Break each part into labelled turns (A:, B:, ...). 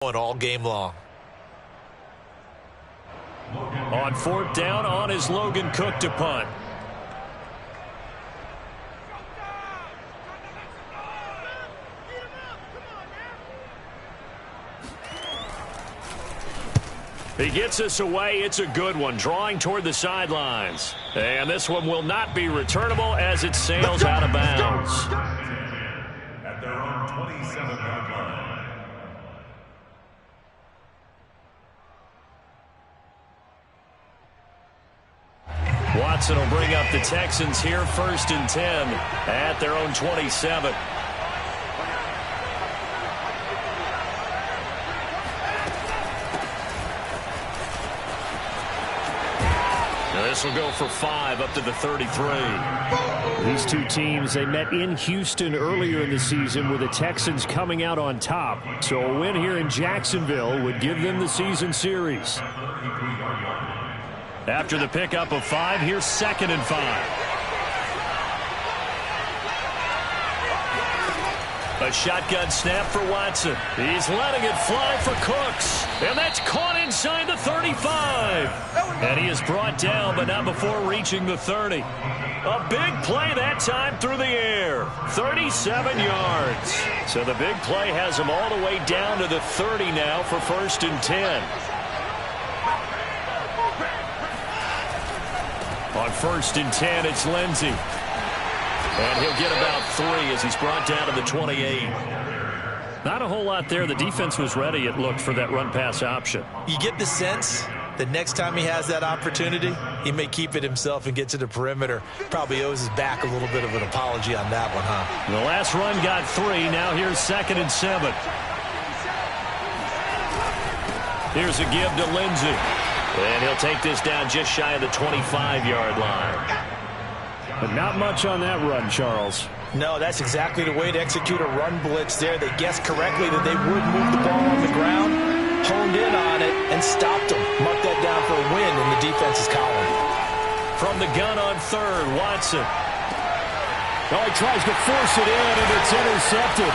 A: all game long.
B: On fourth down, on is Logan Cook to punt. He gets us away. It's a good one, drawing toward the sidelines. And this one will not be returnable as it sails out of bounds.
C: At their own 27-yard line.
B: Watson will bring up the Texans here, 1st and 10 at their own 27. This will go for 5 up to the 33.
D: These two teams, they met in Houston earlier in the season with the Texans coming out on top. So a win here in Jacksonville would give them the season series.
B: After the pickup of 5, here's 2nd and 5. A shotgun snap for Watson. He's letting it fly for Cooks. And that's caught inside the 35. And he is brought down, but not before reaching the 30. A big play that time through the air. 37 yards. So the big play has him all the way down to the 30 now for 1st and 10. On 1st and 10, it's Lindsey. And he'll get about 3 as he's brought down to the 28.
D: Not a whole lot there. The defense was ready, it looked, for that run-pass option.
A: You get the sense that next time he has that opportunity, he may keep it himself and get to the perimeter. Probably owes his back a little bit of an apology on that one, huh?
B: The last run got 3. Now here's 2nd and 7. Here's a give to Lindsey. And he'll take this down just shy of the 25-yard line.
D: But not much on that run, Charles.
A: No, that's exactly the way to execute a run blitz there. They guessed correctly that they would move the ball on the ground, honed in on it, and stopped them. Mark that down for a win in the defense's column.
B: From the gun on 3rd, Watson.
D: Oh, he tries to force it in, and it's intercepted.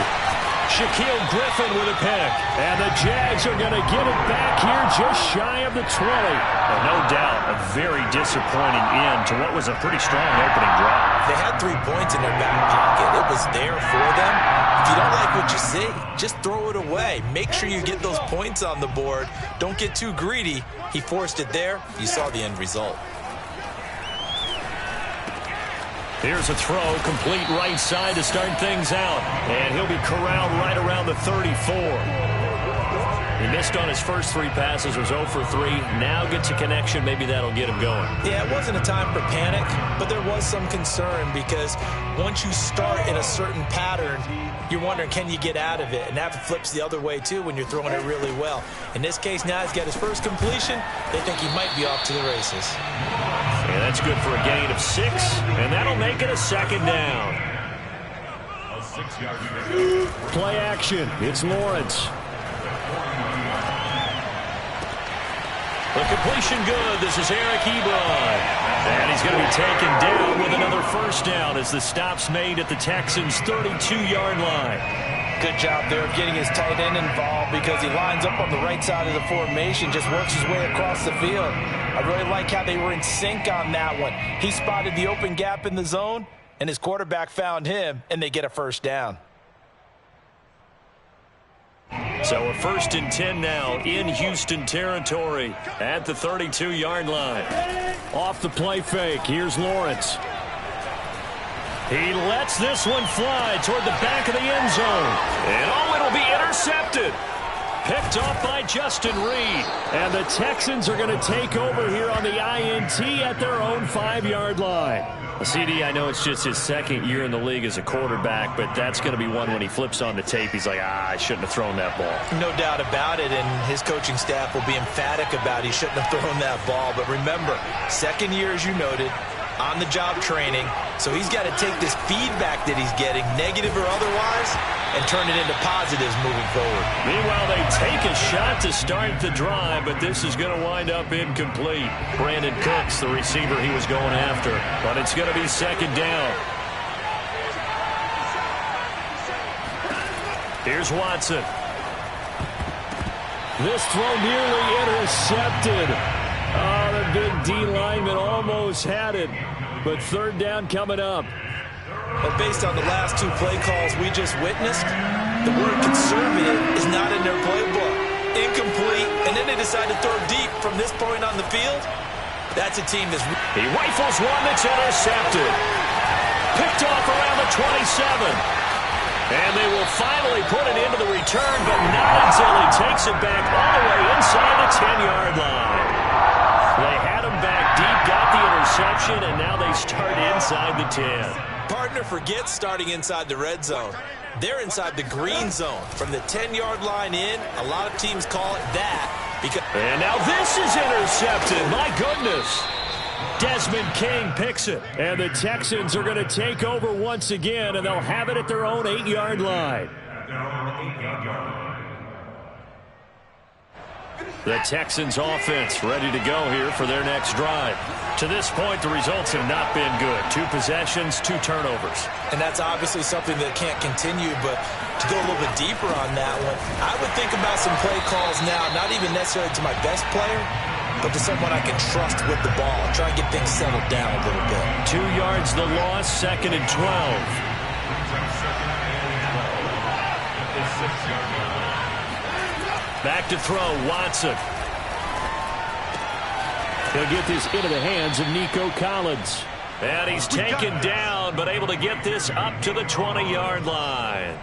B: Shaquille Griffin with a pick.
D: And the Jags are going to get it back here just shy of the 20.
B: And no doubt a very disappointing end to what was a pretty strong opening drive.
A: They had 3 points in their back pocket. It was there for them. If you don't like what you see, just throw it away. Make sure you get those points on the board. Don't get too greedy. He forced it there. You saw the end result.
B: Here's a throw, complete right side to start things out. And he'll be corralled right around the 34. He missed on his first 3 passes, was 0 for 3. Now gets a connection. Maybe that'll get him going.
A: Yeah, it wasn't a time for panic, but there was some concern because once you start in a certain pattern, you're wondering, can you get out of it? And that flips the other way, too, when you're throwing it really well. In this case, now he's got his first completion. They think he might be off to the races.
B: Yeah, that's good for a gain of 6, and that'll make it a 2nd down.
D: Play action. It's Lawrence.
B: The completion good. This is Eric Ebron. And he's going to be taken down with another 1st down as the stop's made at the Texans' 32-yard line.
A: Good job there of getting his tight end involved because he lines up on the right side of the formation, just works his way across the field. I really like how they were in sync on that one. He spotted the open gap in the zone, and his quarterback found him, and they get a 1st down.
B: So a 1st and 10 now in Houston territory at the 32-yard line.
D: Off the play fake, here's Lawrence.
B: He lets this one fly toward the back of the end zone. And oh, it'll be intercepted. Picked off by Justin Reed.
D: And the Texans are going to take over here on the INT at their own 5-yard line.
B: CD, I know it's just his 2nd year in the league as a quarterback, but that's going to be one when he flips on the tape, he's like, I shouldn't have thrown that ball.
A: No doubt about it, and his coaching staff will be emphatic about he shouldn't have thrown that ball. But remember, 2nd year, as you noted, on-the-job training, so he's got to take this feedback that he's getting, negative or otherwise, and turn it into positives moving forward.
B: Meanwhile, they take a shot to start the drive, but this is going to wind up incomplete. Brandon Cooks, the receiver he was going after, but it's going to be 2nd down. Here's Watson.
D: This throw nearly intercepted. Oh, the big D lineman almost had it. But third down coming up.
A: But based on the last two play calls we just witnessed, the word conservative is not in their playbook. Incomplete, and then they decide to throw deep from this point on the field. That's a team that's...
B: He rifles one that's intercepted. Picked off around the 27. And they will finally put it into the return, but not until he takes it back all the way inside the 10-yard line. They had him back deep, got the interception, and now they start inside the 10.
A: Partner forgets starting inside the red zone. They're inside the green zone. From the 10-yard line in, a lot of teams call it that.
B: And now this is intercepted. My goodness. Desmond King picks it.
D: And the Texans are going to take over once again, and they'll have it at their own 8-yard line.
B: The Texans offense ready to go here for their next drive. To this point, the results have not been good. 2 possessions, 2 turnovers.
A: And that's obviously something that can't continue, but to go a little bit deeper on that one, I would think about some play calls now, not even necessarily to my best player, but to someone I can trust with the ball. Try and get things settled down a little bit.
B: 2 yards the loss, 2nd and 12. Back to throw, Watson.
D: He'll get this into the hands of Nico Collins.
B: And he's taken down, but able to get this up to the 20-yard line.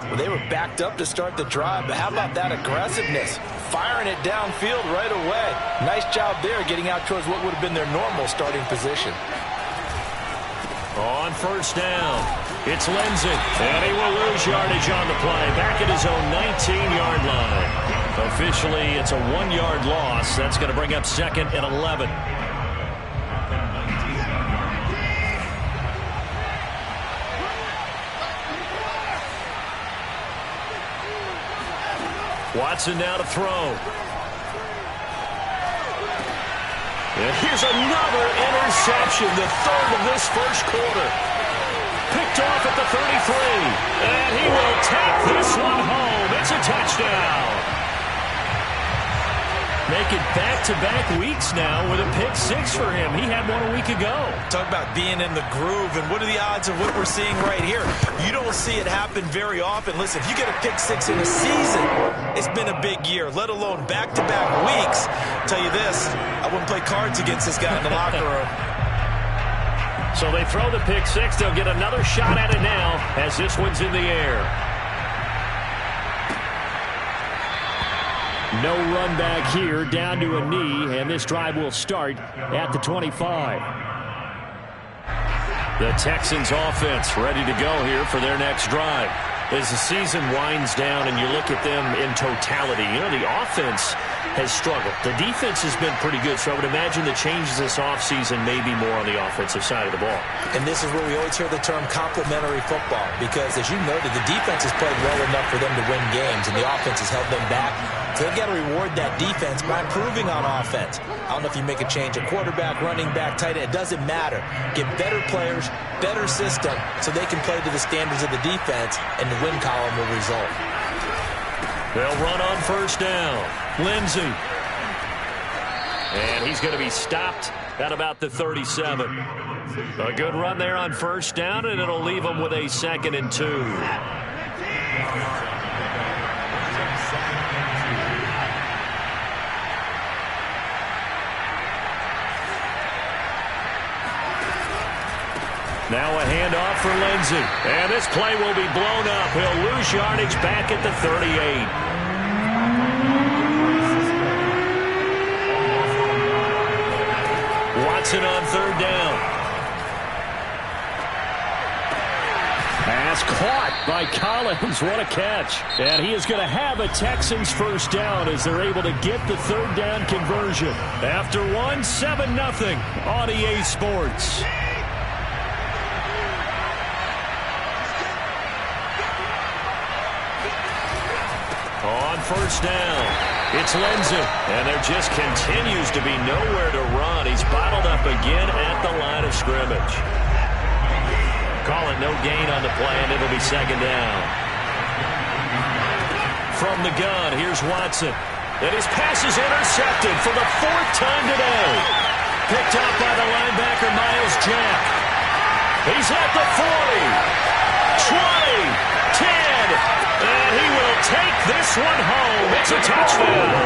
A: Well, they were backed up to start the drive, but how about that aggressiveness? Firing it downfield right away. Nice job there getting out towards what would have been their normal starting position.
B: On first down, it's Lindsey. And he will lose yardage on the play. Back at his own 19-yard line. Officially, it's a 1-yard loss. That's going to bring up 2nd and 11. Watson now to throw. And here's another interception, the 3rd of this first quarter. Picked off at the 33. And he will take this one home. It's a touchdown. Making back-to-back weeks now with a pick 6 for him. He had one a week ago.
A: Talk about being in the groove, and what are the odds of what we're seeing right here? You don't see it happen very often. Listen, if you get a pick 6 in a season, it's been a big year, let alone back-to-back weeks. I'll tell you this, I wouldn't play cards against this guy in the locker room.
B: So they throw the pick 6. They'll get another shot at it now as this one's in the air.
D: No run back here, down to a knee, and this drive will start at the 25.
B: The Texans offense ready to go here for their next drive. As the season winds down and you look at them in totality, you know, the offense has struggled. The defense has been pretty good, so I would imagine the changes this offseason may be more on the offensive side of the ball.
A: And this is where we always hear the term complementary football, because as you noted, the defense has played well enough for them to win games, and the offense has held them back. So they've got to reward that defense by improving on offense. I don't know if you make a change, a quarterback, running back, tight end, it doesn't matter. Get better players, better system, so they can play to the standards of the defense, and the win column will result.
B: They'll run on first down. Lindsey. And he's going to be stopped at about the 37. A good run there on first down, and it'll leave him with a 2nd and 2. Now a handoff for Lindsey. And this play will be blown up. He'll lose yardage back at the 38. Watson on third down.
D: Pass caught by Collins. What a catch. And he is going to have a Texans first down as they're able to get the third down conversion.
B: After 7-0 on EA Sports. On first down, it's Lindsey, and there just continues to be nowhere to run. He's bottled up again at the line of scrimmage. Call it no gain on the play, and it'll be 2nd down. from the gun. Here's Watson. And his pass is intercepted for the 4th time today. Picked up by the linebacker, Miles Jack. He's at the 40, 20, 10, and he will take this one home. It's a touchdown.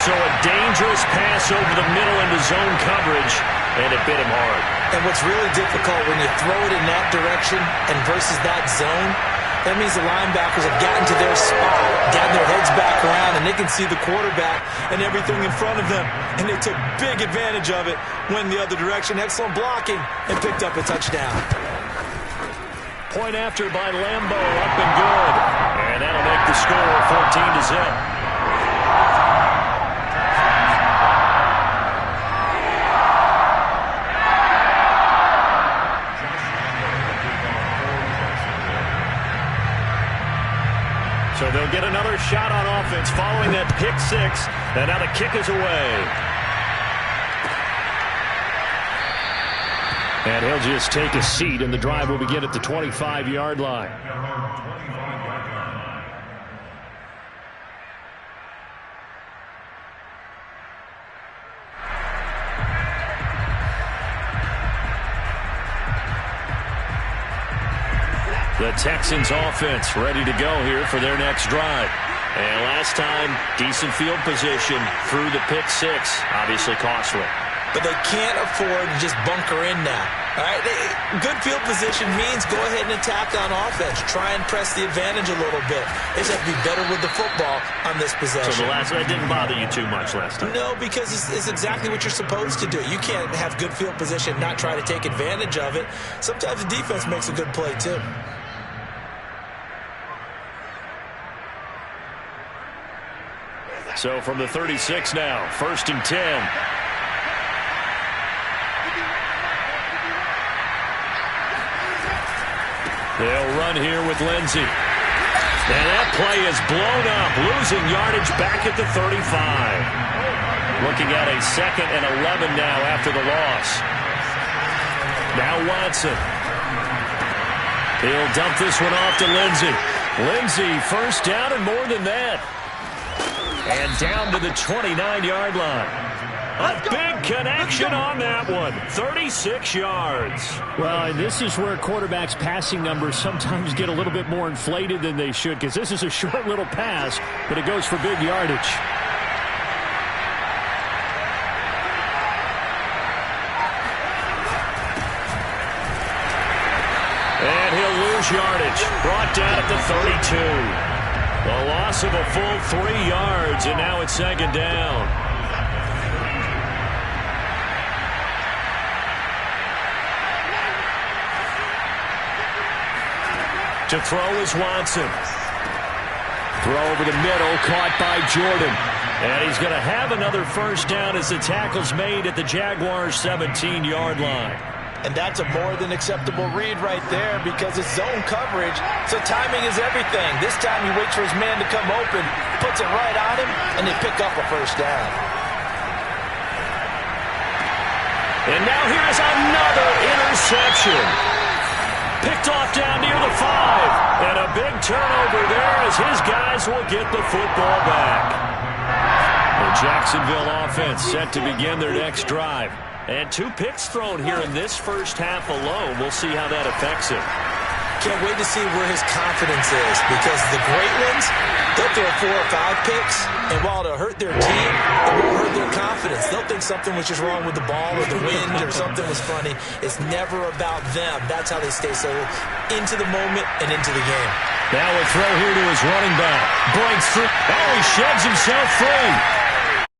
B: So a dangerous pass over the middle into zone coverage, and it bit him hard.
A: And what's really difficult when you throw it in that direction and versus that zone, that means the linebackers have gotten to their spot, gotten their heads back around, and they can see the quarterback and everything in front of them. And they took big advantage of it, went the other direction, excellent blocking, and picked up a touchdown.
B: Point after by Lambo, up and good. And that'll make the score 14-0. So they'll get another shot on offense following that pick six. And now the kick is away.
D: And he'll just take a seat, and the drive will begin at the 25-yard line.
B: The Texans offense ready to go here for their next drive. And last time, decent field position through the pick six. Obviously costly.
A: But they can't afford to just bunker in now. All right, good field position means go ahead and attack on offense. Try and press the advantage a little bit. They just have to be better with the football on this possession.
B: So that didn't bother you too much last time?
A: No, because it's exactly what you're supposed to do. You can't have good field position, not try to take advantage of it. Sometimes the defense makes a good play too.
B: So from the 36 now, 1st and 10. They'll run here with Lindsey. And that play is blown up, losing yardage back at the 35. Looking at a 2nd and 11 now after the loss. Now Watson. He'll dump this one off to Lindsey. Lindsey, 1st down and more than that. And down to the 29-yard line. A big connection on that one. 36 yards.
D: Well, and this is where quarterbacks' passing numbers sometimes get a little bit more inflated than they should, because this is a short little pass, but it goes for big yardage.
B: And he'll lose yardage. Brought down at the 32. A loss of a full 3 yards, and now it's 2nd down. To throw is Watson. Throw over the middle, caught by Jordan. And he's going to have another 1st down as the tackle's made at the Jaguars' 17-yard line.
A: And that's a more than acceptable read right there because it's zone coverage, so timing is everything. This time he waits for his man to come open, puts it right on him, and they pick up a 1st down.
B: And now here's another interception. Picked off down near the 5. And a big turnover there as his guys will get the football back. The Jacksonville offense set to begin their next drive. And 2 picks thrown here in this 1st half alone. We'll see how that affects him.
A: Can't wait to see where his confidence is because the great ones, they'll throw 4 or 5 picks, and while it'll hurt their team, it won't hurt their confidence. They'll think something was just wrong with the ball or the wind or something was funny. It's never about them. That's how they stay so into the moment and into the game.
B: Now a throw here to his running back. Breaks through. Oh, he sheds himself free.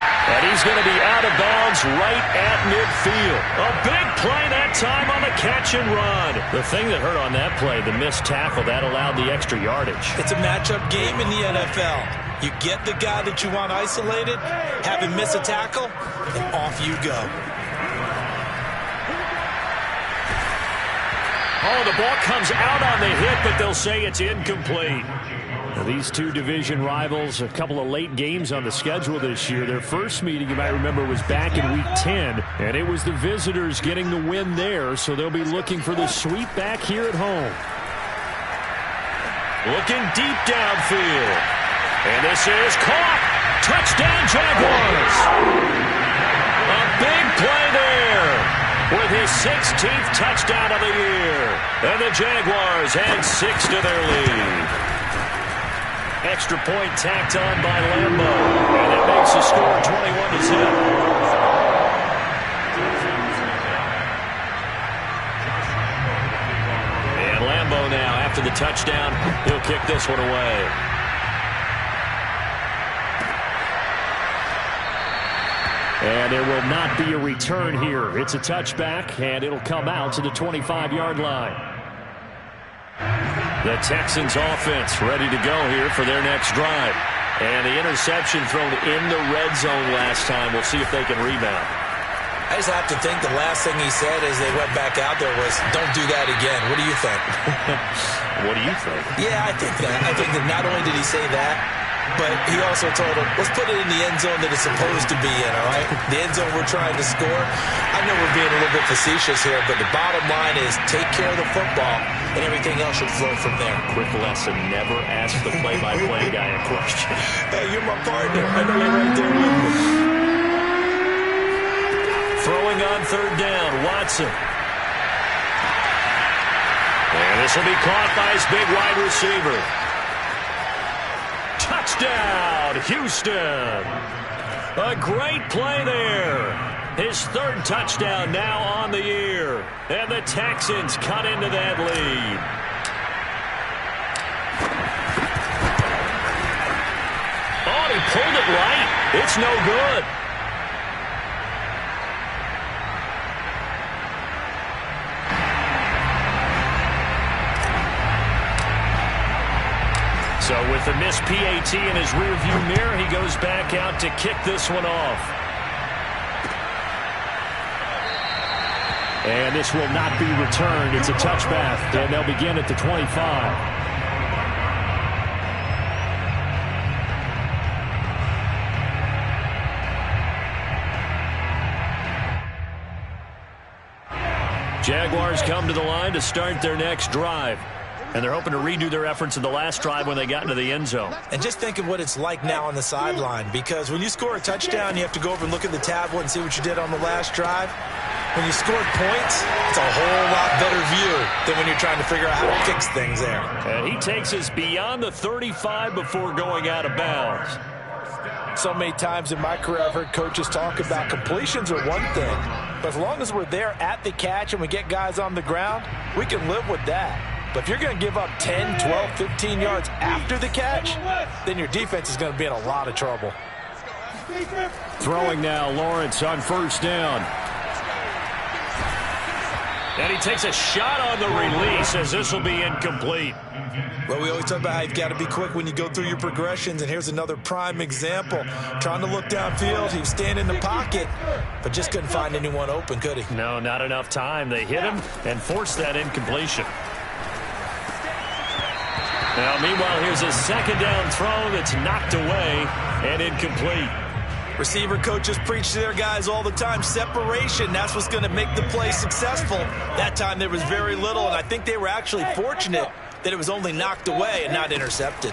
B: And he's going to be out of bounds right at midfield. A big play that time on the catch and run. The thing that hurt on that play, the missed tackle, that allowed the extra yardage.
A: It's a matchup game in the NFL. You get the guy that you want isolated, have him miss a tackle, and off you go.
B: Oh, the ball comes out on the hit, but they'll say it's incomplete.
D: Now, these 2 division rivals, a couple of late games on the schedule this year. Their first meeting, you might remember, was back in Week 10, and it was the visitors getting the win there, so they'll be looking for the sweep back here at home.
B: looking deep downfield. And this is caught. Touchdown, Jaguars. A big play there with his 16th touchdown of the year. And the Jaguars add 6 to their lead. Extra point tacked on by Lambo. And that makes the score 21-0. Now, after the touchdown, he'll kick this one away. And there will not be a return here. It's a touchback, and it'll come out to the 25-yard line. The Texans offense ready to go here for their next drive. And the interception thrown in the red zone last time. We'll see if they can rebound.
A: I just have to think the last thing he said as they went back out there was, don't do that again. What do you think?
B: What do you think?
A: Yeah, I think that. I think that not only did he say that, but he also told him, let's put it in the end zone that it's supposed to be in, all right? The end zone we're trying to score. I know we're being a little bit facetious here, but the bottom line is take care of the football, and everything else should flow from there.
B: Quick lesson, never ask the play-by-play guy a question.
A: Hey, you're my partner. I know you're right there with me.
B: Throwing on third down, Watson. And this will be caught by his big wide receiver. Touchdown, Houston. A great play there. His third touchdown now on the year. And the Texans cut into that lead. Oh, he pulled it right. It's no good. So with the missed PAT in his rearview mirror, he goes back out to kick this one off.
D: And this will not be returned. It's a touchback, and they'll begin at the 25. Jaguars come to the line to start their next drive. And they're hoping to redo their efforts in the last drive when they got into the end zone.
A: And just think of what it's like now on the sideline, because when you score a touchdown, you have to go over and look at the tablet and see what you did on the last drive. When you scored points, it's a whole lot better view than when you're trying to figure out how to fix things there.
B: And he takes us beyond the 35 before going out of bounds.
A: So many times in my career, I've heard coaches talk about completions are one thing, but as long as we're there at the catch and we get guys on the ground, we can live with that. But if you're going to give up 10, 12, 15 yards after the catch, then your defense is going to be in a lot of trouble.
D: Throwing now, Lawrence on first down.
B: And he takes a shot on the release as this will be incomplete.
A: Well, we always talk about how you've got to be quick when you go through your progressions, and here's another prime example. Trying to look downfield, he was standing in the pocket, but just couldn't find anyone open, could he?
B: No, not enough time. They hit him and forced that incompletion. Now, meanwhile, here's a second down throw that's knocked away and incomplete.
A: Receiver coaches preach to their guys all the time. Separation, that's what's going to make the play successful. That time there was very little, and I think they were actually fortunate that it was only knocked away and not intercepted.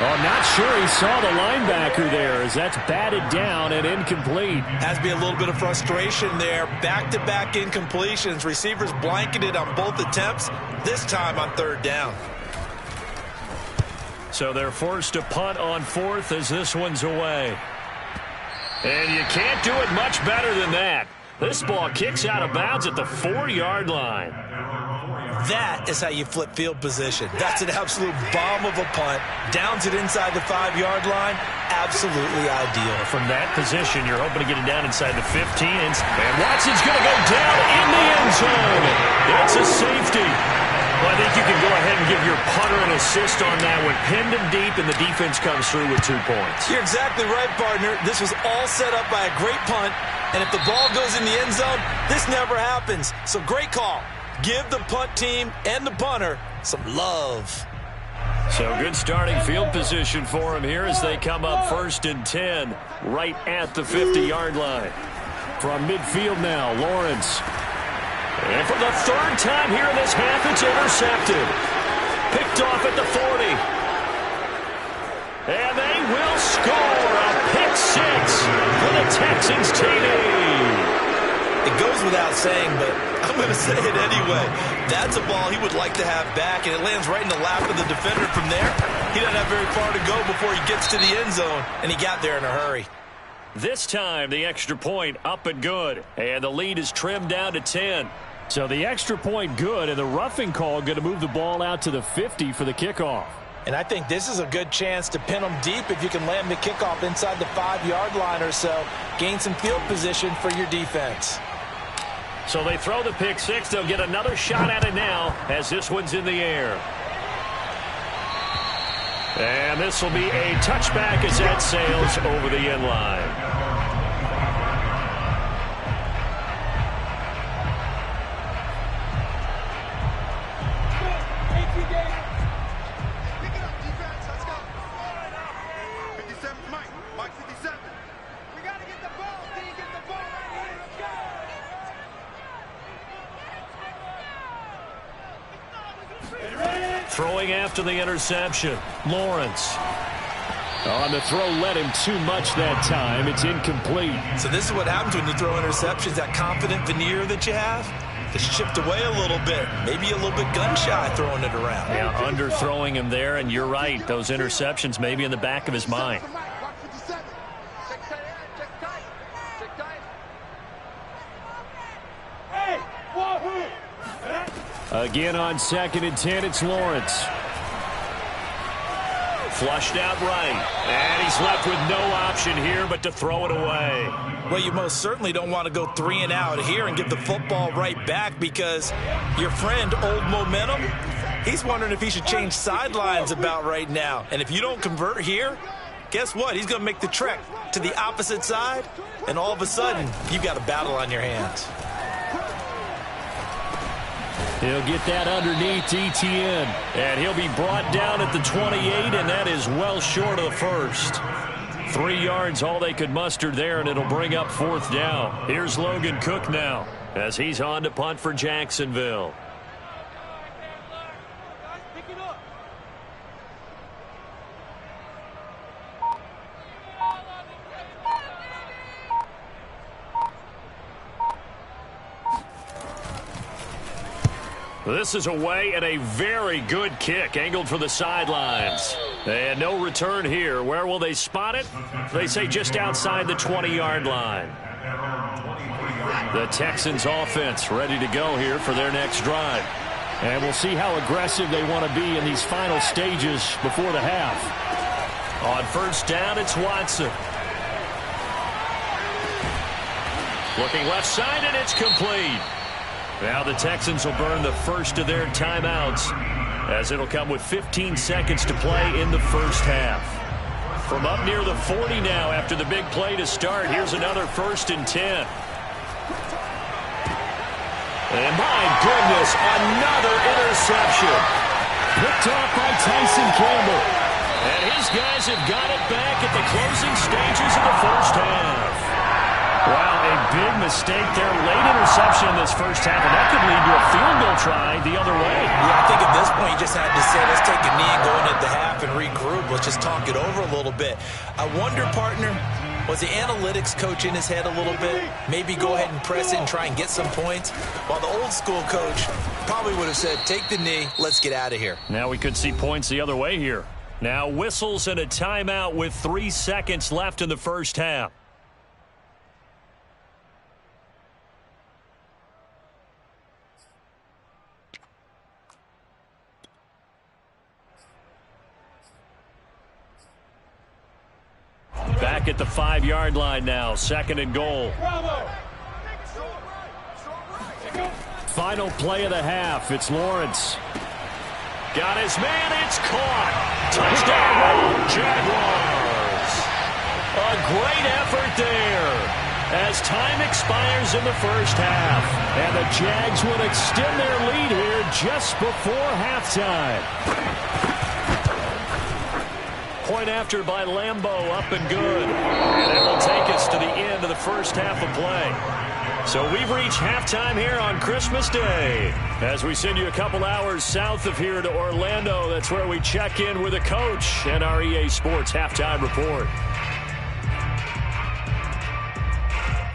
D: Oh, not sure he saw the linebacker there as that's batted down and incomplete.
A: Has to be a little bit of frustration there. Back-to-back incompletions. Receivers blanketed on both attempts, this time on third down.
B: So they're forced to punt on fourth as this one's away. And you can't do it much better than that. This ball kicks out of bounds at the 4-yard line.
A: That is how you flip field position. That's an absolute bomb of a punt. Downs it inside the 5-yard line. Absolutely ideal.
B: From that position, you're hoping to get it down inside the 15. And Watson's going to go down in the end zone. It's a safety. Well, I think you can go ahead and give your punter an assist on that one. Pinned him deep, and the defense comes through with 2 points.
A: You're exactly right, partner. This was all set up by a great punt. And if the ball goes in the end zone, this never happens. So great call. Give the punt team and the punter some love.
B: So good starting field position for him here as they come up 1st and 10 right at the 50-yard line.
D: From midfield now, Lawrence.
B: And for the third time here in this half, it's intercepted. Picked off at the 40. And they will score a pick six for the Texans TD.
A: It goes without saying, but I'm going to say it anyway. That's a ball he would like to have back, and it lands right in the lap of the defender from there. He doesn't have very far to go before he gets to the end zone, and he got there in a hurry.
B: This time, the extra point up and good, and the lead is trimmed down to 10.
D: So the extra point good, and the roughing call going to move the ball out to the 50 for the kickoff.
A: And I think this is a good chance to pin them deep if you can land the kickoff inside the 5-yard line or so. Gain some field position for your defense.
B: So they throw the pick six. They'll get another shot at it now as this one's in the air. And this will be a touchback as that sails over the end line. Throwing after the interception, Lawrence.
D: On the throw, let him too much that time. It's incomplete.
A: So this is what happens when you throw interceptions. That confident veneer that you have is chipped away a little bit. Maybe a little bit gun-shy throwing it around.
B: Yeah, underthrowing him there, and you're right. Those interceptions may be in the back of his mind.
D: Again on 2nd and 10, it's Lawrence.
B: Flushed out right. And he's left with no option here but to throw it away.
A: Well, you most certainly don't want to go 3 and out here and give the football right back because your friend, Old Momentum, he's wondering if he should change sidelines about right now. And if you don't convert here, guess what? He's going to make the trek to the opposite side, and all of a sudden, you've got a battle on your hands.
D: He'll get that underneath ETN.
B: And he'll be brought down at the 28, and that is well short of the first. 3 yards, all they could muster there, and it'll bring up 4th down. Here's Logan Cook now as he's on to punt for Jacksonville. This is away and a very good kick angled for the sidelines. And no return here. Where will they spot it? They say just outside the 20-yard line. The Texans offense ready to go here for their next drive.
D: And we'll see how aggressive they want to be in these final stages before the half.
B: On 1st down, it's Watson. Looking left side, and it's complete. Now the Texans will burn the first of their timeouts as it'll come with 15 seconds to play in the first half. From up near the 40 now after the big play to start, here's another 1st and 10. And my goodness, another interception.
D: Picked off by Tyson Campbell.
B: And his guys have got it back at the closing stages of the first half.
D: Wow, a big mistake there. Late interception in this first half, and that could lead to a field goal try the other way.
A: Yeah, I think at this point you just had to say, let's take a knee and go into the half and regroup. Let's just talk it over a little bit. I wonder, partner, was the analytics coach in his head a little bit? Maybe go ahead and press it and try and get some points? While the old school coach probably would have said, take the knee, let's get out of here.
B: Now we could see points the other way here. Now whistles and a timeout with 3 seconds left in the first half. Back at the 5-yard line now, 2nd and goal.
D: Final play of the half, it's Lawrence.
B: Got his man, it's caught. Touchdown, Jaguars. A great effort there as time expires in the first half.
D: And the Jags will extend their lead here just before halftime.
B: Point after by Lambeau, up and good. And that will take us to the end of the first half of play. So we've reached halftime here on Christmas Day. As we send you a couple hours south of here to Orlando, that's where we check in with a coach and our EA Sports halftime report.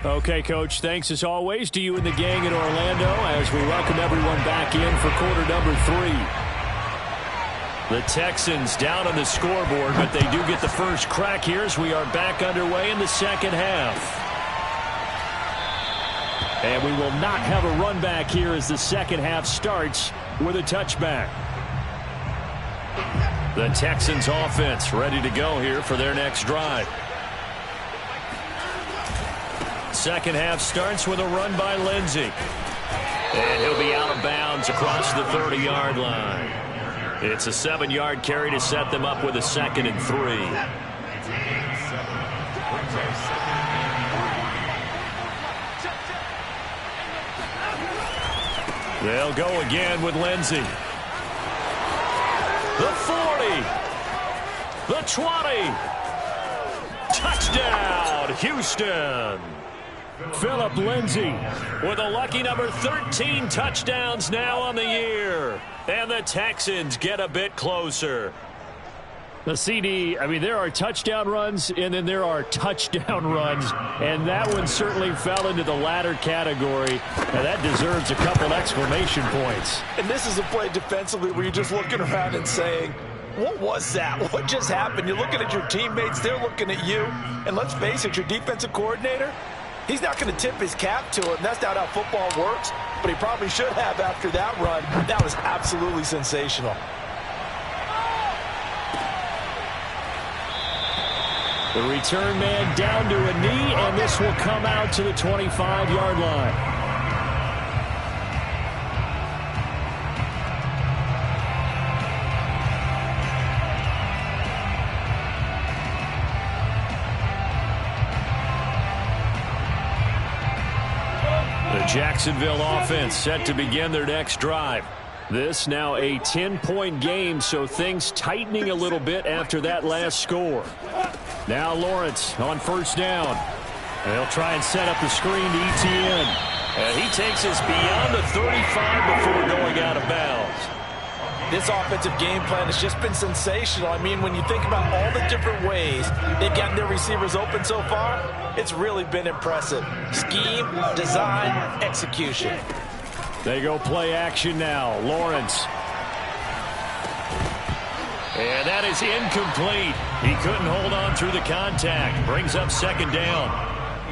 D: Okay, Coach, thanks as always to you and the gang in Orlando as we welcome everyone back in for quarter number 3.
B: The Texans down on the scoreboard, but they do get the first crack here as we are back underway in the second half. And we will not have a run back here as the second half starts with a touchback. The Texans offense ready to go here for their next drive. Second half starts with a run by Lindsey. And he'll be out of bounds across the 30-yard line. It's a 7-yard carry to set them up with a 2nd and 3. They'll go again with Lindsey. The 40. The 20. Touchdown, Houston.
D: Phillip Lindsey
B: with a lucky number 13 touchdowns now on the year. And the Texans get a bit closer.
D: The CD, I mean, there are touchdown runs, and then there are touchdown runs, and that one certainly fell into the latter category, and that deserves a couple exclamation points.
A: And this is a play defensively where you're just looking around and saying, what was that? What just happened? You're looking at your teammates, they're looking at you, and let's face it, your defensive coordinator, he's not going to tip his cap to him. That's not how football works, but he probably should have after that run. That was absolutely sensational.
D: The return man down to a knee, and this will come out to the 25-yard line.
B: The Jacksonville offense set to begin their next drive. This now a 10-point game, so things tightening a little bit after that last score.
D: Now Lawrence on first down. They'll try and set up the screen to ETN.
B: And he takes us beyond the 35 before going out of bounds.
A: This offensive game plan has just been sensational. I mean, when you think about all the different ways they've gotten their receivers open so far, it's really been impressive. Scheme, design, execution.
D: They go play action now. Lawrence.
B: And that is incomplete. He couldn't hold on through the contact. Brings up second down.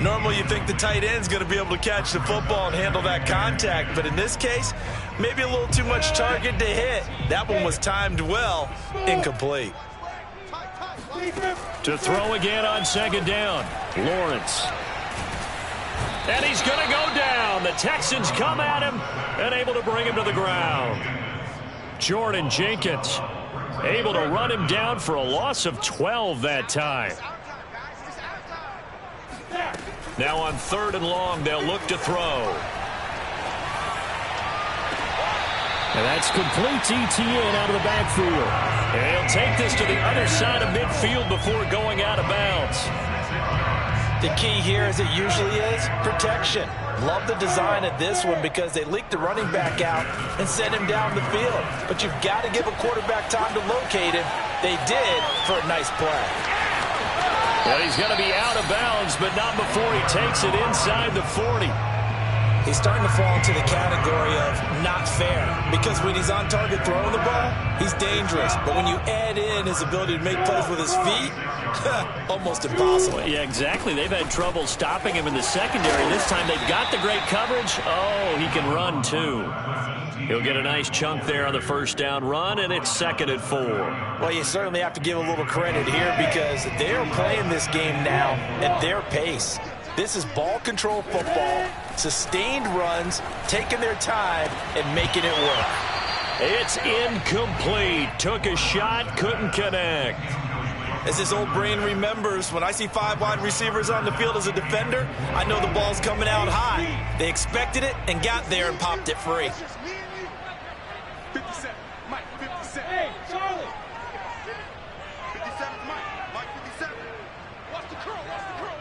A: Normally you think the tight end's going to be able to catch the football and handle that contact, but in this case, maybe a little too much target to hit. That one was timed well. Incomplete.
B: To throw again on second down. Lawrence. And he's going to go down. The Texans come at him and able to bring him to the ground. Jordan Jenkins able to run him down for a loss of 12 that time. Now on 3rd and long, they'll look to throw.
D: And that's complete to ETN out of the backfield.
B: And he'll take this to the other side of midfield before going out of bounds.
A: The key here, as it usually is, protection. Love the design of this one because they leaked the running back out and sent him down the field. But you've got to give a quarterback time to locate him. They did for a nice play.
B: Well, he's going to be out of bounds, but not before he takes it inside the 40.
A: He's starting to fall into the category of not fair because when he's on target throwing the ball, he's dangerous. But when you add in his ability to make plays with his feet, almost impossible.
B: Yeah, exactly. They've had trouble stopping him in the secondary. This time they've got the great coverage. Oh, he can run too. He'll get a nice chunk there on the first down run, and it's 2nd and 4.
A: Well, you certainly have to give a little credit here because they're playing this game now at their pace. This is ball control football, sustained runs, taking their time and making it work.
B: It's incomplete. Took a shot, couldn't connect.
A: As his old brain remembers, when I see 5 wide receivers on the field as a defender, I know the ball's coming out high. They expected it and got there and popped it free.
E: 57, Mike, 57. Hey, Charlie. 57, Mike, 57. Watch the curl, watch the curl.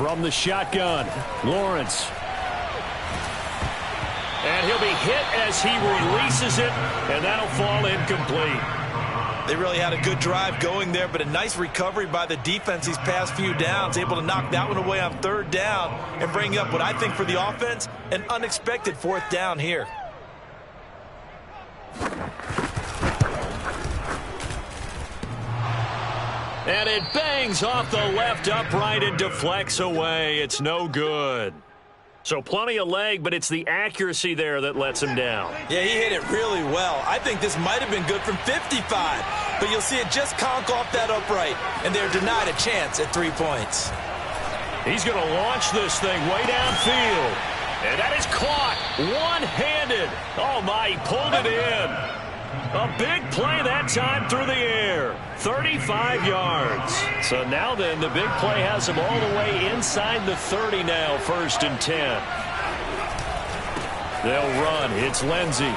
D: From the shotgun, Lawrence. And he'll be hit as he releases it, and that'll fall incomplete.
A: They really had a good drive going there, but a nice recovery by the defense these past few downs, able to knock that one away on third down and bring up what I think for the offense, an unexpected fourth down here.
B: And it bangs off the left upright and deflects away. It's no good. So plenty of leg, but it's the accuracy there that lets him down.
A: Yeah, he hit it really well. I think this might have been good from 55, but you'll see it just conk off that upright, and they're denied a chance at 3 points.
B: He's going to launch this thing way downfield. And that is caught one-handed. Oh, my, he pulled it in. A big play that time through the air. 35 yards. So now then, the big play has him all the way inside the 30 now, 1st and 10. They'll run. It's Lindsey.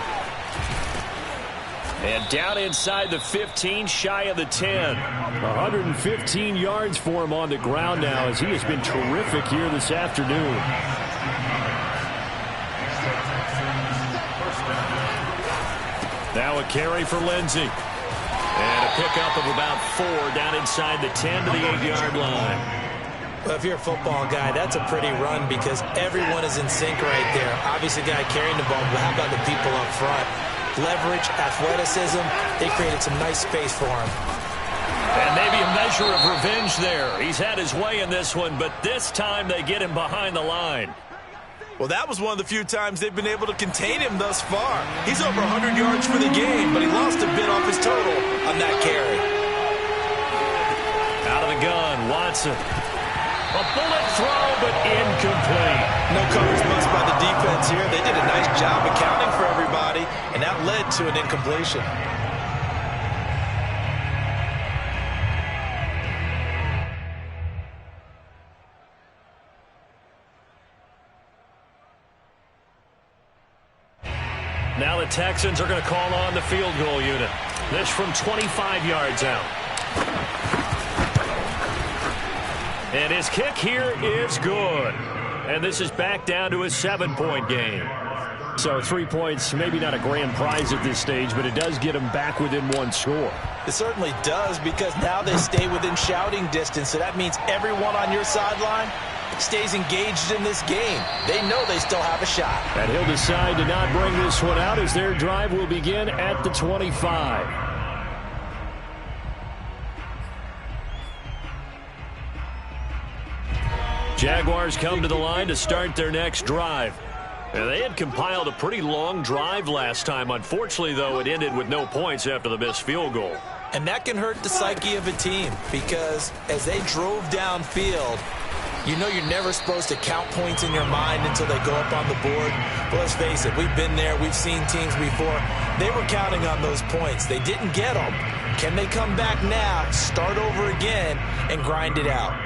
B: And down inside the 15, shy of the 10.
D: 115 yards for him on the ground now as he has been terrific here this afternoon.
B: Now a carry for Lindsey. And a pickup of about 4 down inside the 10 to the 8-yard line.
A: Well, if you're a football guy, that's a pretty run because everyone is in sync right there. Obviously, the guy carrying the ball, but how about the people up front? Leverage, athleticism, they created some nice space for him.
B: And maybe a measure of revenge there. He's had his way in this one, but this time they get him behind the line.
A: Well, that was one of the few times they've been able to contain him thus far. He's over 100 yards for the game, but he lost a bit off his total on that carry.
B: Out of the gun, Watson. A bullet throw, but incomplete.
A: No coverage bust by the defense here. They did a nice job accounting for everybody, and that led to an incompletion.
B: Now the Texans are going to call on the field goal unit. This from 25 yards out. And his kick here is good. And this is back down to a 7-point game.
D: So 3 points, maybe not a grand prize at this stage, but it does get him back within one score.
A: It certainly does because now they stay within shouting distance. So that means everyone on your sideline stays engaged in this game. They know they still have a shot.
D: And he'll decide to not bring this one out as their drive will begin at the 25.
B: Jaguars come to the line to start their next drive. And they had compiled a pretty long drive last time. Unfortunately, though, it ended with no points after the missed field goal.
A: And that can hurt the psyche of a team because as they drove downfield, you know you're never supposed to count points in your mind until they go up on the board. But let's face it, we've been there. We've seen teams before. They were counting on those points. They didn't get them. Can they come back now, start over again, and grind it out?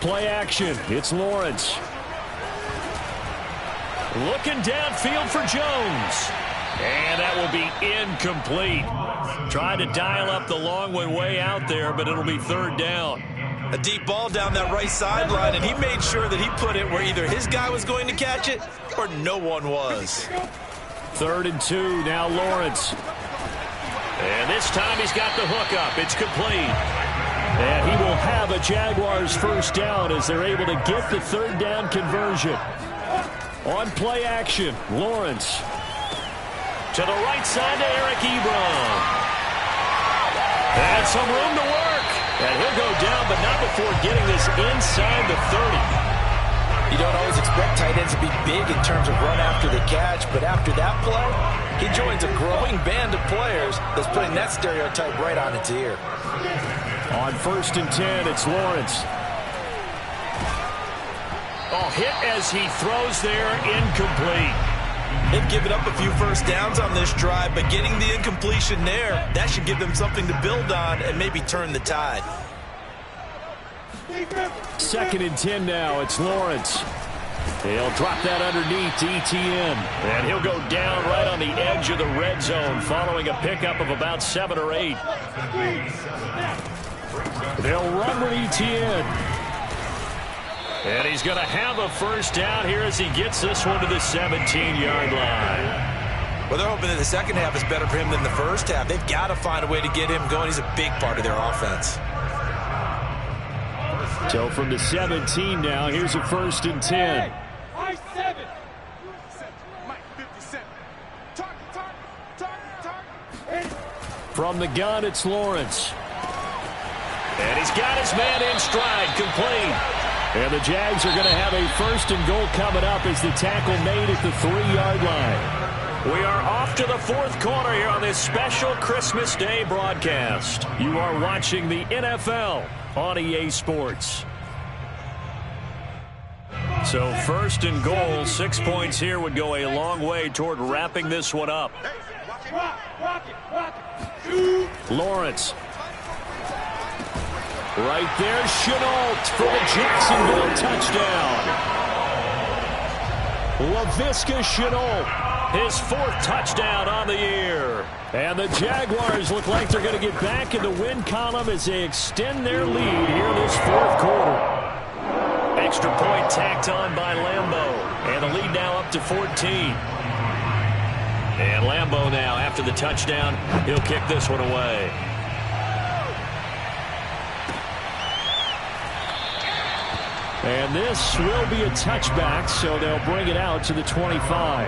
D: Play action. It's Lawrence.
B: Looking downfield for Jones. And that will be incomplete. Tried to dial up the long one way out there, but it'll be 3rd down.
A: A deep ball down that right sideline, and he made sure that he put it where either his guy was going to catch it or no one was.
D: 3rd and 2, now Lawrence.
B: And this time he's got the hook up. It's complete.
D: And he will have a Jaguars 1st down as they're able to get the 3rd down conversion. On play action, Lawrence.
B: To the right side to Eric Ebron. And some room to work. And he'll go down, but not before getting this inside the 30.
A: You don't always expect tight ends to be big in terms of run after the catch, but after that play, he joins a growing band of players that's putting that stereotype right on its ear.
D: On 1st and 10, it's Lawrence.
B: Oh, hit as he throws there, incomplete.
A: They've given up a few first downs on this drive, but getting the incompletion there, that should give them something to build on and maybe turn the tide.
D: 2nd and 10 now. It's Lawrence. He'll drop that underneath to ETN. And he'll go down right on the edge of the red zone following a pickup of about 7 or 8. They'll run with ETN. And he's going to have a first down here as he gets this one to the 17-yard line.
A: Well, they're hoping that the second half is better for him than the first half. They've got to find a way to get him going. He's a big part of their offense.
D: So from the 17 now, here's a 1st and 10. From the gun, it's Lawrence. And he's got his man in stride, complete. And the Jags are going to have a 1st and goal coming up as the tackle made at the 3-yard line. We are off to the 4th quarter here on this special Christmas Day broadcast. You are watching the NFL on EA Sports. So 1st and goal, 6 points here would go a long way toward wrapping this one up. Lawrence. Right there, Chenault for the Jacksonville touchdown. Laviska Chenault, his 4th touchdown on the year. And the Jaguars look like they're going to get back in the win column as they extend their lead here this 4th quarter. Extra point tacked on by Lambeau. And the lead now up to 14. And Lambeau now, after the touchdown, he'll kick this one away. And this will be a touchback, so they'll bring it out to the 25.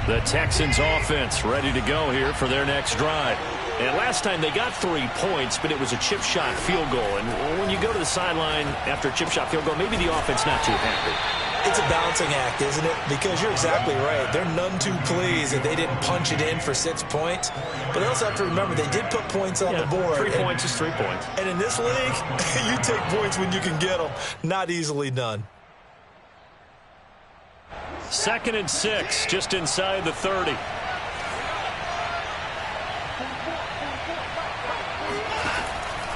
D: The Texans offense ready to go here for their next drive. And last time they got 3 points, but it was a chip shot field goal. And when you go to the sideline after a chip shot field goal, maybe the offense not too happy.
A: It's a balancing act, isn't it? Because you're exactly right. They're none too pleased that they didn't punch it in for 6 points. But they also have to remember they did put points on the board.
D: 3 points is 3 points.
A: And in this league, you take points when you can get them. Not easily done.
D: 2nd and 6, just inside the 30.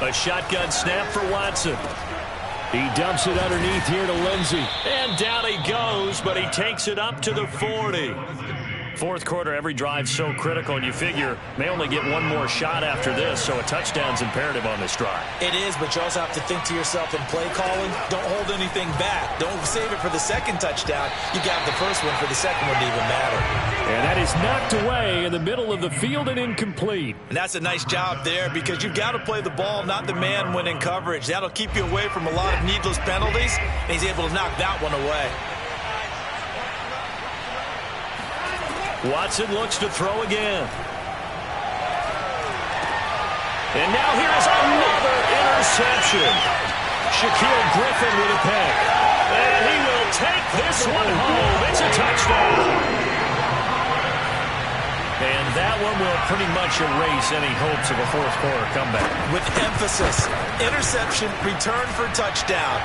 D: A shotgun snap for Watson. He dumps it underneath here to Lindsey. And down he goes, but he takes it up to the 40. 4th quarter, every drive so critical, and you figure they only get one more shot after this, so a touchdown's imperative on this drive.
A: It is, but you also have to think to yourself in play calling, don't hold anything back. Don't save it for the second touchdown. You got the first one for the second one to even matter.
D: And that is knocked away in the middle of the field and incomplete.
A: And that's a nice job there because you've got to play the ball, not the man when in coverage. That'll keep you away from a lot of needless penalties, and he's able to knock that one away.
D: Watson looks to throw again. And now here is another interception. Shaquille Griffin with a pick. And he will take this one home. It's a touchdown. And that one will pretty much erase any hopes of a 4th quarter comeback.
A: With emphasis, interception, return for touchdown.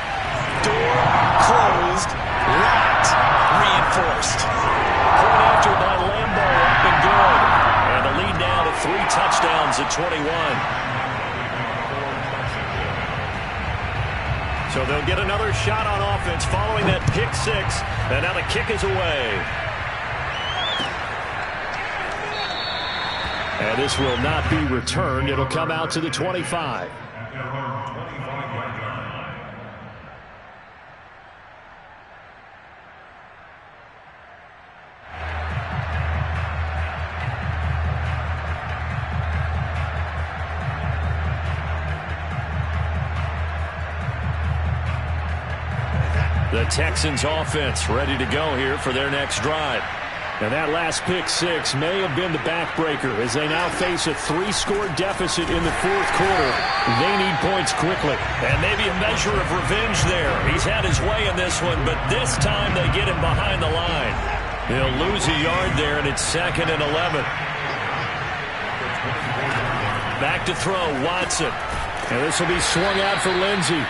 A: Door closed, locked, reinforced.
D: Point after by Lambeau, up and good. And the lead now to 3 touchdowns at 21. So they'll get another shot on offense following that pick 6. And now the kick is away. And this will not be returned. It'll come out to the 25. The Texans offense ready to go here for their next drive. And that last pick 6 may have been the backbreaker as they now face a 3-score deficit in the 4th quarter. They need points quickly. And maybe a measure of revenge there. He's had his way in this one, but this time they get him behind the line. He'll lose a yard there, and it's 2nd and 11. Back to throw, Watson. And this will be swung out for Lindsey.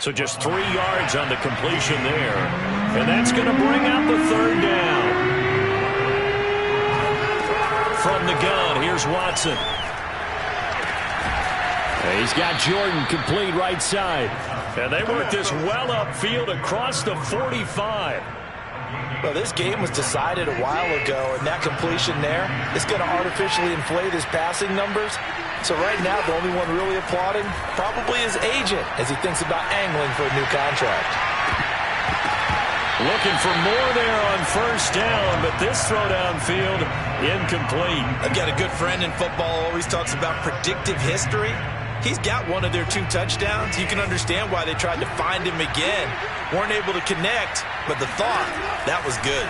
B: So just 3 yards on the completion there. And that's going to bring out the third down. From the gun, here's Watson.
D: He's got Jordan complete right side.
B: And they work this well upfield across the 45.
A: Well, this game was decided a while ago, and that completion there is going to artificially inflate his passing numbers. So right now, the only one really applauding probably his agent as he thinks about angling for a new contract.
B: Looking for more there on first down, but this throw downfield incomplete.
A: I've got a good friend in football, always talks about predictive history. He's got one of their 2 touchdowns. You can understand why they tried to find him again. Weren't able to connect, but the thought, that was good.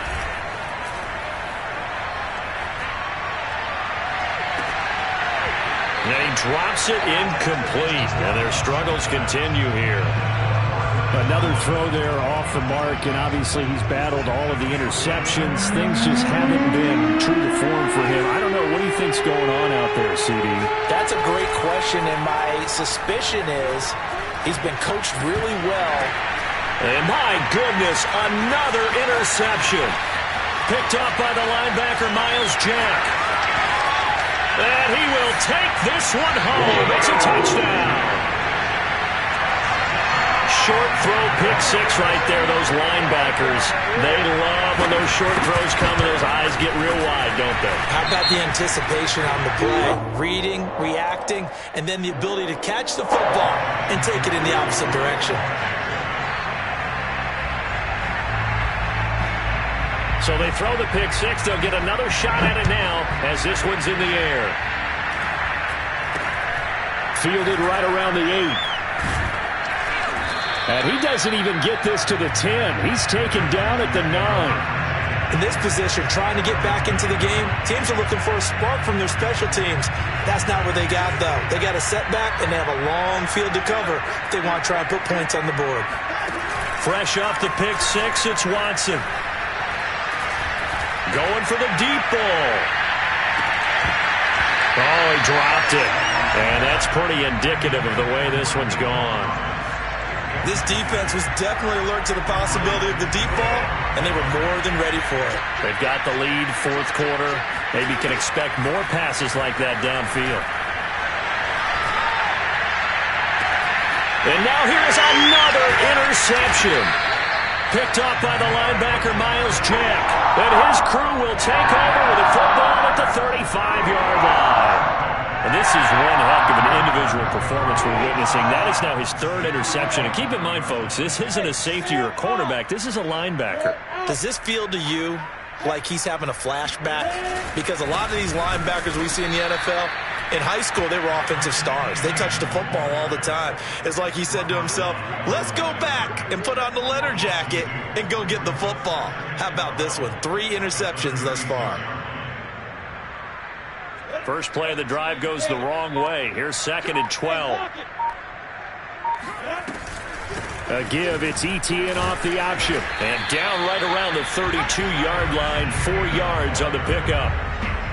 B: And he drops it incomplete. And their struggles continue here.
D: Another throw there off the mark, and obviously he's battled all of the interceptions. Things just haven't been true to form for him. I don't know. What do you think's going on out there, CD?
A: That's a great question, and my suspicion is he's been coached really well.
B: And my goodness, another interception. Picked up by the linebacker, Miles Jack. And he will take this one home. It's a touchdown. Short throw, pick 6 right there. Those linebackers, they love when those short throws come and those eyes get real wide, don't they?
A: How about the anticipation on the play? Reading, reacting, and then the ability to catch the football and take it in the opposite direction.
B: So they throw the pick 6. They'll get another shot at it now as this one's in the air.
D: Fielded right around the 8. And he doesn't even get this to the 10. He's taken down at the 9.
A: In this position, trying to get back into the game, teams are looking for a spark from their special teams. That's not what they got, though. They got a setback, and they have a long field to cover if they want to try and put points on the board.
B: Fresh off the pick 6, it's Watson. Going for the deep ball. Oh, he dropped it. And that's pretty indicative of the way this one's gone.
A: This defense was definitely alert to the possibility of the deep ball, and they were more than ready for it.
B: They've got the lead, 4th quarter. Maybe can expect more passes like that downfield. And now here's another interception. Picked up by the linebacker, Miles Jack. And his crew will take over with a football at the 35-yard line. And this is one heck of an individual performance we're witnessing. That is now his 3rd interception. And keep in mind, folks, this isn't a safety or a cornerback. This is a linebacker.
A: Does this feel to you like he's having a flashback? Because a lot of these linebackers we see in the NFL, in high school, they were offensive stars. They touched the football all the time. It's like he said to himself, let's go back and put on the leather jacket and go get the football. How about this one? 3 interceptions thus far.
B: First play of the drive goes the wrong way. Here's 2nd and 12.
D: A give, it's ETN off the option.
B: And down right around the 32-yard line, 4 yards on the pickup.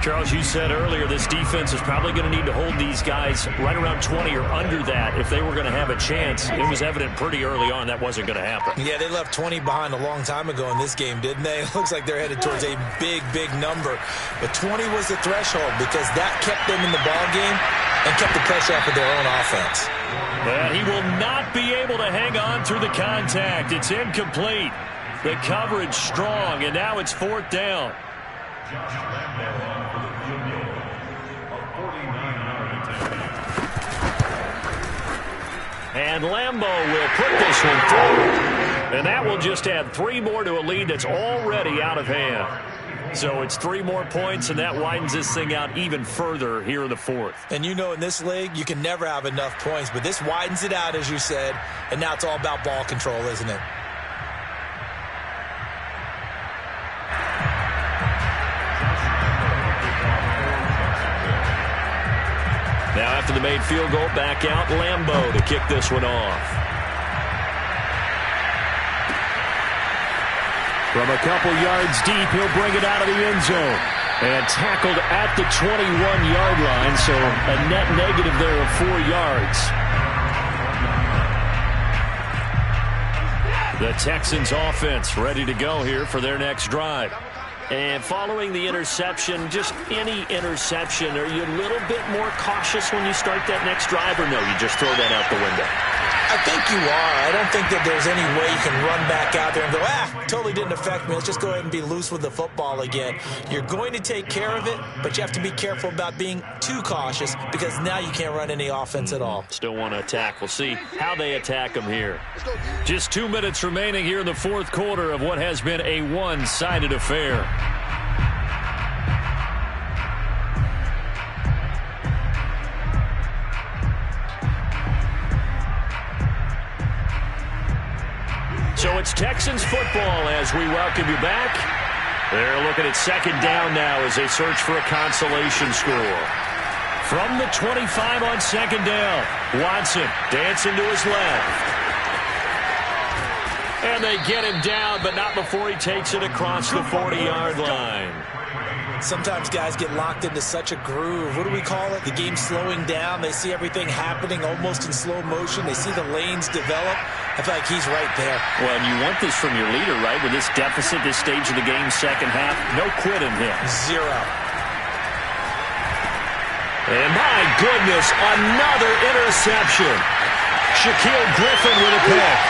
B: Charles, you said earlier this defense is probably going to need to hold these guys right around 20 or under that if they were going to have a chance. It was evident pretty early on that wasn't going to happen.
A: Yeah, they left 20 behind a long time ago in this game, didn't they? It looks like they're headed towards a big, big number. But 20 was the threshold because that kept them in the ball game and kept the pressure off of their own offense.
B: And he will not be able to hang on through the contact. It's incomplete. The coverage strong, and now it's 4th down. And Lambeau will put this one through. And that will just add 3 more to a lead that's already out of hand. So it's 3 more points, and that widens this thing out even further here in the 4th.
A: And you know in this league, you can never have enough points. But this widens it out, as you said. And now it's all about ball control, isn't it?
B: Now after the made field goal, back out Lambeau to kick this one off.
D: From a couple yards deep, he'll bring it out of the end zone. And tackled at the 21-yard line, so a net negative there of 4 yards.
B: The Texans offense ready to go here for their next drive.
D: And following the interception, just any interception, are you a little bit more cautious when you start that next drive, or no, you just throw that out the window?
A: I think you are. I don't think that there's any way you can run back out there and go, totally didn't affect me. Let's just go ahead and be loose with the football again. You're going to take care of it, but you have to be careful about being too cautious because now you can't run any offense at all.
D: Still want to attack. We'll see how they attack them here.
B: Just 2 minutes remaining here in the fourth quarter of what has been a one-sided affair. So it's Texans football as we welcome you back. They're looking at second down now as they search for a consolation score. From the 25 on second down, Watson dancing to his left. And they get him down, but not before he takes it across the 40-yard line.
A: Sometimes guys get locked into such a groove. What do we call it? The game's slowing down. They see everything happening almost in slow motion. They see the lanes develop. I feel like he's right there.
B: Well, and you want this from your leader, right? With this deficit, this stage of the game, second half, no quitting him.
A: Zero.
B: And my goodness, another interception. Shaquille Griffin with a pick.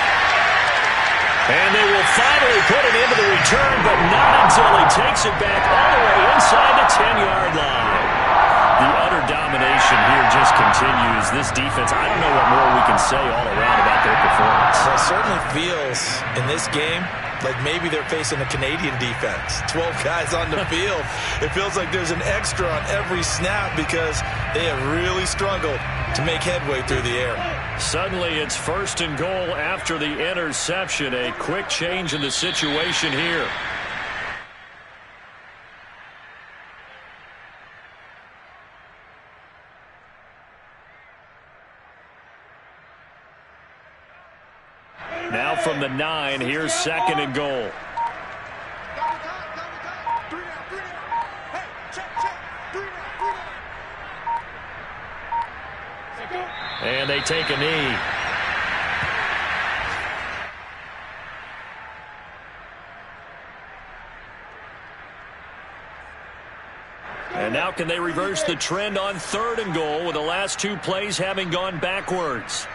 B: And they will finally put it into the return, but not until he takes it back all the way inside the 10-yard line. The utter domination here just continues. This defense, I don't know what more we can say all around about their performance.
A: Well, it certainly feels in this game like maybe they're facing a Canadian defense. 12 guys on the field. It feels like there's an extra on every snap because they have really struggled to make headway through the air.
B: Suddenly it's first and goal after the interception. A quick change in the situation here. Now from the 9, here's second and goal. And they take a knee. And now can they reverse the trend on third and goal with the last 2 plays having gone backwards?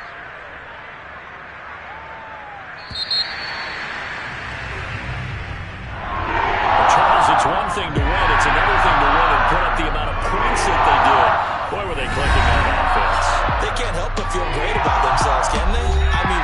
B: It's one thing to win, it's another thing to win and put up the amount of points that they did. Boy, were they clicking on offense.
A: They can't help but feel great about themselves, can they? I mean,